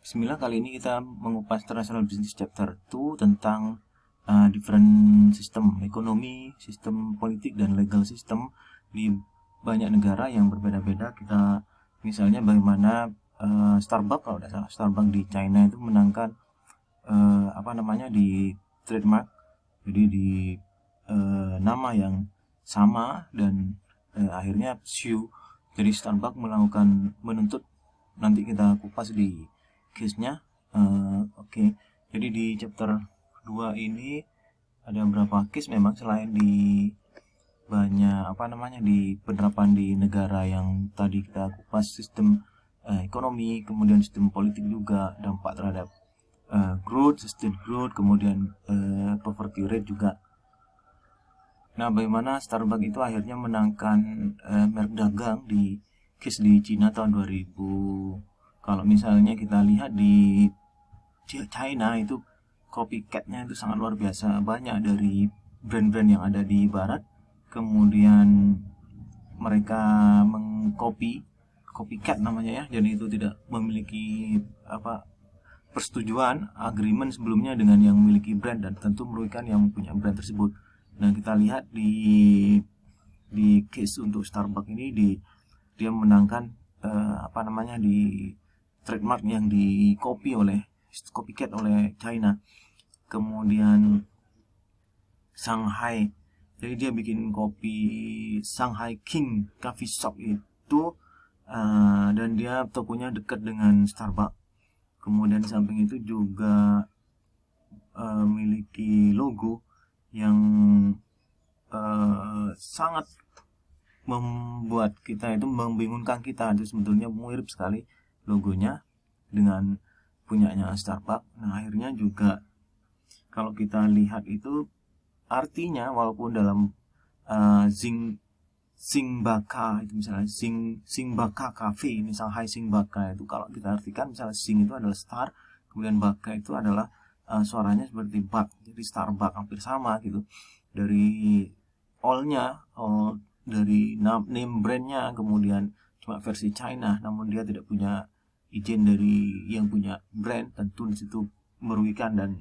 Bismillah, kali ini kita mengupas International Business Chapter 2 tentang different sistem ekonomi, sistem politik, dan legal system di banyak negara yang berbeda-beda. Kita misalnya bagaimana Starbucks, kalau tidak salah, Starbucks di China itu menangkan di trademark, jadi di nama yang sama, dan akhirnya sue. Jadi Starbucks menuntut. Nanti kita kupas di case-nya. Oke. Jadi di chapter 2 ini ada beberapa case memang, selain di banyak di penerapan di negara yang tadi kita kupas, sistem ekonomi, kemudian sistem politik juga, dampak terhadap growth, sustained growth, kemudian poverty rate juga. Nah, bagaimana Starbucks itu akhirnya menangkan merek dagang di case di Cina tahun 2000. Kalau misalnya kita lihat di China itu copycat-nya itu sangat luar biasa, banyak dari brand-brand yang ada di barat, kemudian mereka copycat namanya ya, jadi itu tidak memiliki persetujuan agreement sebelumnya dengan yang memiliki brand, dan tentu merugikan yang punya brand tersebut. Nah, kita lihat di case untuk Starbucks ini, dia menangkan di trademark yang copycat oleh China. Kemudian Shanghai, jadi dia bikin kopi Shanghai King Coffee Shop itu, dan dia tokonya dekat dengan Starbucks. Kemudian di samping itu juga memiliki logo yang sangat membuat kita itu membingungkan kita. Itu sebetulnya mirip sekali logonya dengan punyanya Starbucks. Nah, akhirnya juga kalau kita lihat itu artinya, walaupun dalam Xingbaka itu misalnya Xingbaka Cafe, ini Shanghai Xingbaka itu, kalau kita artikan misalnya Xing itu adalah star, kemudian Baka itu adalah suaranya seperti bak, jadi Starbucks hampir sama gitu. Dari dari name brandnya, kemudian cuma versi China, namun dia tidak punya izin dari yang punya brand, tentu di situ merugikan. Dan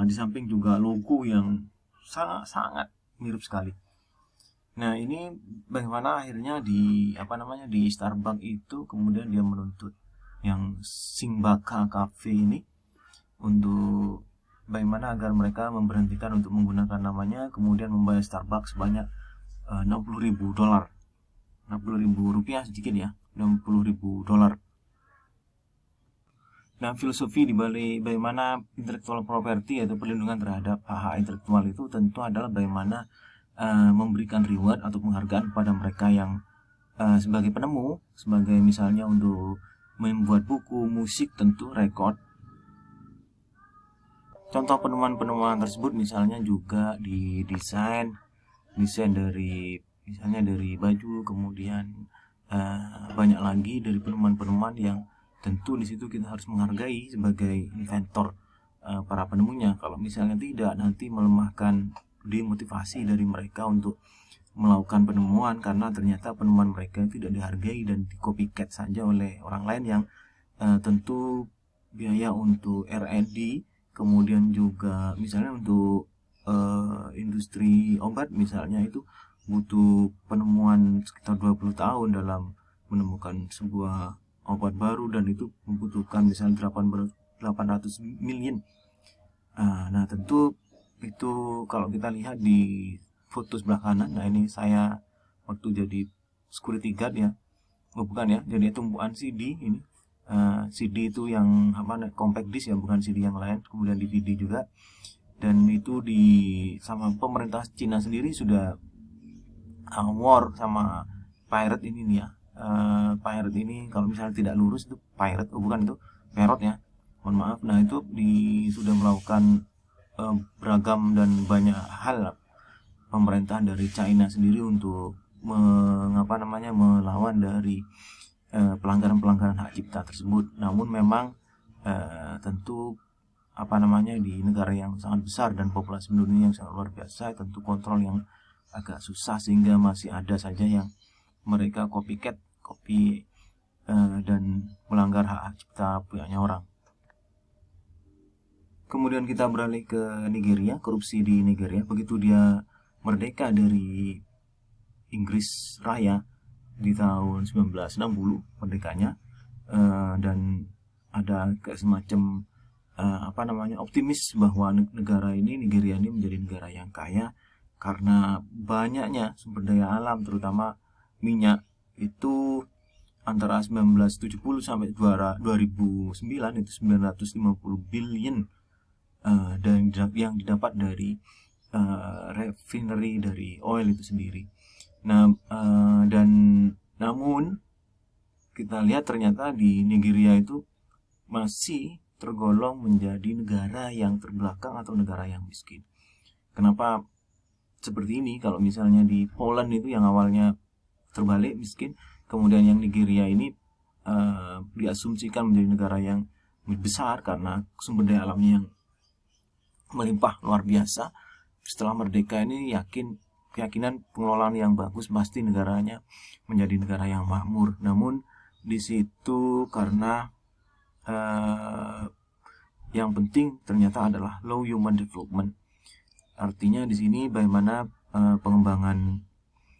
di samping juga logo yang sangat mirip sekali. Nah, ini bagaimana akhirnya di Starbucks itu kemudian dia menuntut yang Xingbaka Cafe ini untuk bagaimana agar mereka memberhentikan untuk menggunakan namanya, kemudian membayar Starbucks sebanyak $60.000. $60.000 sedikit ya, $60.000. Nah, filosofi di balik bagaimana intellectual property atau perlindungan terhadap hak intelektual itu tentu adalah bagaimana memberikan reward atau penghargaan kepada mereka yang sebagai penemu, sebagai misalnya untuk membuat buku, musik, tentu rekod. Contoh penemuan-penemuan tersebut misalnya juga di desain dari misalnya dari baju, kemudian banyak lagi dari penemuan-penemuan yang tentu di situ kita harus menghargai sebagai inventor para penemunya. Kalau misalnya tidak, nanti melemahkan demotivasi dari mereka untuk melakukan penemuan, karena ternyata penemuan mereka tidak dihargai dan di copycat saja oleh orang lain yang tentu biaya untuk R&D, kemudian juga misalnya untuk industri obat misalnya, itu butuh penemuan sekitar 20 tahun dalam menemukan sebuah obat baru, dan itu membutuhkan misalnya 800 million. Nah, tentu itu kalau kita lihat di foto sebelah kanan. Nah, ini saya waktu jadi security guard ya. Bukan ya, jadi tumpuan CD ini. CD itu yang compact disc ya, bukan CD yang lain. Kemudian DVD juga. Dan itu sama pemerintah Cina sendiri sudah war sama pirate ini nih ya. Pirate ini kalau misalnya tidak lurus itu pirate, bukan, itu perot ya, mohon maaf. Nah, itu sudah melakukan beragam dan banyak hal pemerintahan dari China sendiri untuk melawan dari pelanggaran-pelanggaran hak cipta tersebut. Namun memang tentu di negara yang sangat besar dan populasi penduduknya yang sangat luar biasa, tentu kontrol yang agak susah, sehingga masih ada saja yang mereka copy dan melanggar hak cipta punyanya orang. Kemudian kita beralih ke Nigeria, korupsi di Nigeria. Begitu dia merdeka dari Inggris Raya di tahun 1960 merdekanya, dan ada kayak semacam optimis bahwa negara ini, Nigeria ini menjadi negara yang kaya karena banyaknya sumber daya alam, terutama minyak. Itu antara 1970 sampai 2009 itu 950 billion dan yang didapat dari refinery dari oil itu sendiri. Nah, dan namun kita lihat ternyata di Nigeria itu masih tergolong menjadi negara yang terbelakang atau negara yang miskin. Kenapa seperti ini? Kalau misalnya di Poland itu yang awalnya terbalik miskin, kemudian yang Nigeria ini diasumsikan menjadi negara yang besar karena sumber daya alamnya yang melimpah luar biasa. Setelah merdeka ini keyakinan pengelolaan yang bagus pasti negaranya menjadi negara yang makmur. Namun di situ karena yang penting ternyata adalah low human development. Artinya di sini bagaimana pengembangan,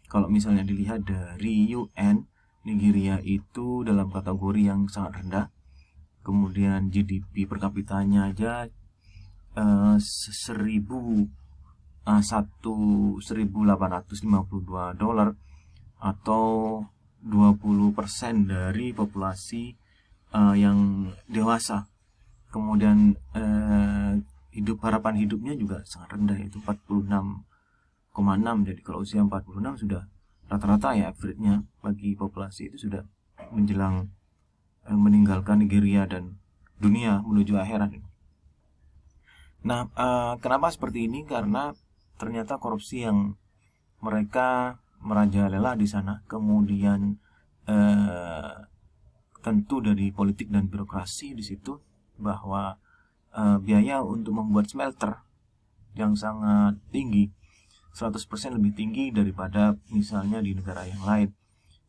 kalau misalnya dilihat dari UN, Nigeria itu dalam kategori yang sangat rendah. Kemudian GDP per kapitanya aja 1.852 dolar atau 20% dari populasi yang dewasa. Kemudian harapan hidupnya juga sangat rendah, yaitu 46,6. Jadi kalau usia 46 sudah rata-rata ya, average-nya bagi populasi itu sudah menjelang meninggalkan Nigeria dan dunia menuju akhirat. Nah, kenapa seperti ini? Karena ternyata korupsi yang mereka merajalela di sana, kemudian tentu dari politik dan birokrasi di situ, bahwa biaya untuk membuat smelter yang sangat tinggi, 100% lebih tinggi daripada misalnya di negara yang lain,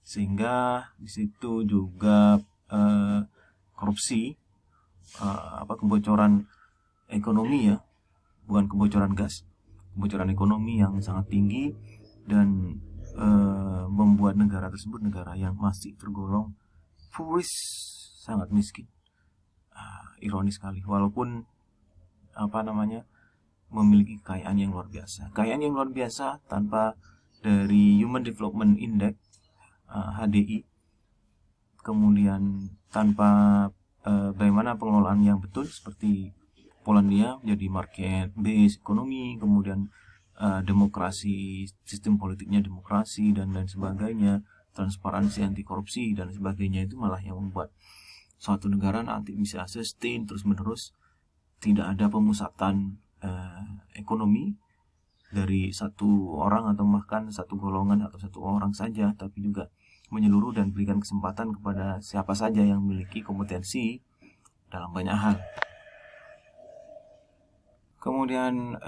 sehingga di situ juga korupsi, kebocoran ekonomi ya, bukan kebocoran gas, kebocoran ekonomi yang sangat tinggi dan membuat negara tersebut negara yang masih tergolong sangat miskin. Ironis sekali, walaupun memiliki kekayaan yang luar biasa. Kekayaan yang luar biasa tanpa dari Human Development Index HDI, kemudian tanpa bagaimana pengelolaan yang betul seperti Polandia menjadi market based ekonomi, kemudian demokrasi, sistem politiknya demokrasi dan sebagainya, transparansi, anti korupsi dan sebagainya, itu malah yang membuat suatu negara nanti bisa sustain terus menerus. Tidak ada pemusatan ekonomi dari satu orang atau bahkan satu golongan atau satu orang saja, tapi juga menyeluruh dan berikan kesempatan kepada siapa saja yang memiliki kompetensi dalam banyak hal. Kemudian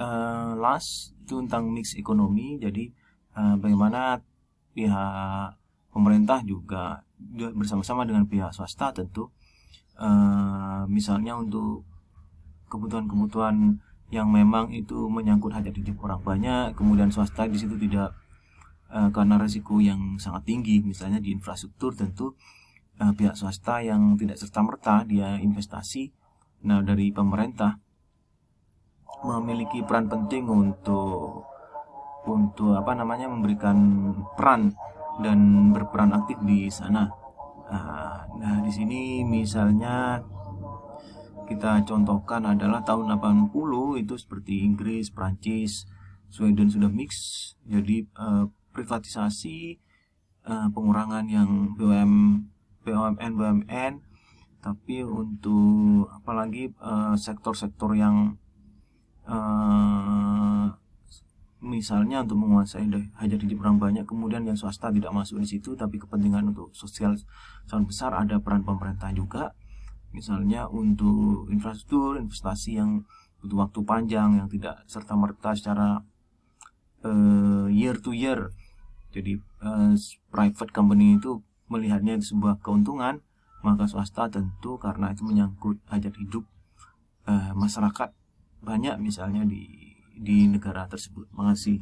last itu tentang mix ekonomi. Jadi bagaimana pihak pemerintah juga bersama-sama dengan pihak swasta tentu, misalnya untuk kebutuhan-kebutuhan yang memang itu menyangkut hajat hidup orang banyak, kemudian swasta di situ tidak karena resiko yang sangat tinggi, misalnya di infrastruktur, tentu pihak swasta yang tidak serta-merta dia investasi. Nah, dari pemerintah memiliki peran penting untuk memberikan peran dan berperan aktif di sana. Nah, di sini misalnya kita contohkan adalah tahun 80 itu seperti Inggris, Prancis, Sweden sudah mix. Jadi privatisasi, pengurangan yang BUMN, tapi untuk apalagi sektor-sektor yang misalnya untuk menguasai hajat hidup orang banyak, kemudian yang swasta tidak masuk di situ, tapi kepentingan untuk sosial sangat besar, ada peran pemerintah juga. Misalnya untuk infrastruktur, investasi yang butuh waktu panjang, yang tidak serta-merta secara year to year. Jadi private company itu melihatnya itu sebuah keuntungan, maka swasta tentu karena itu menyangkut hajat hidup masyarakat banyak misalnya di negara tersebut. Makasih.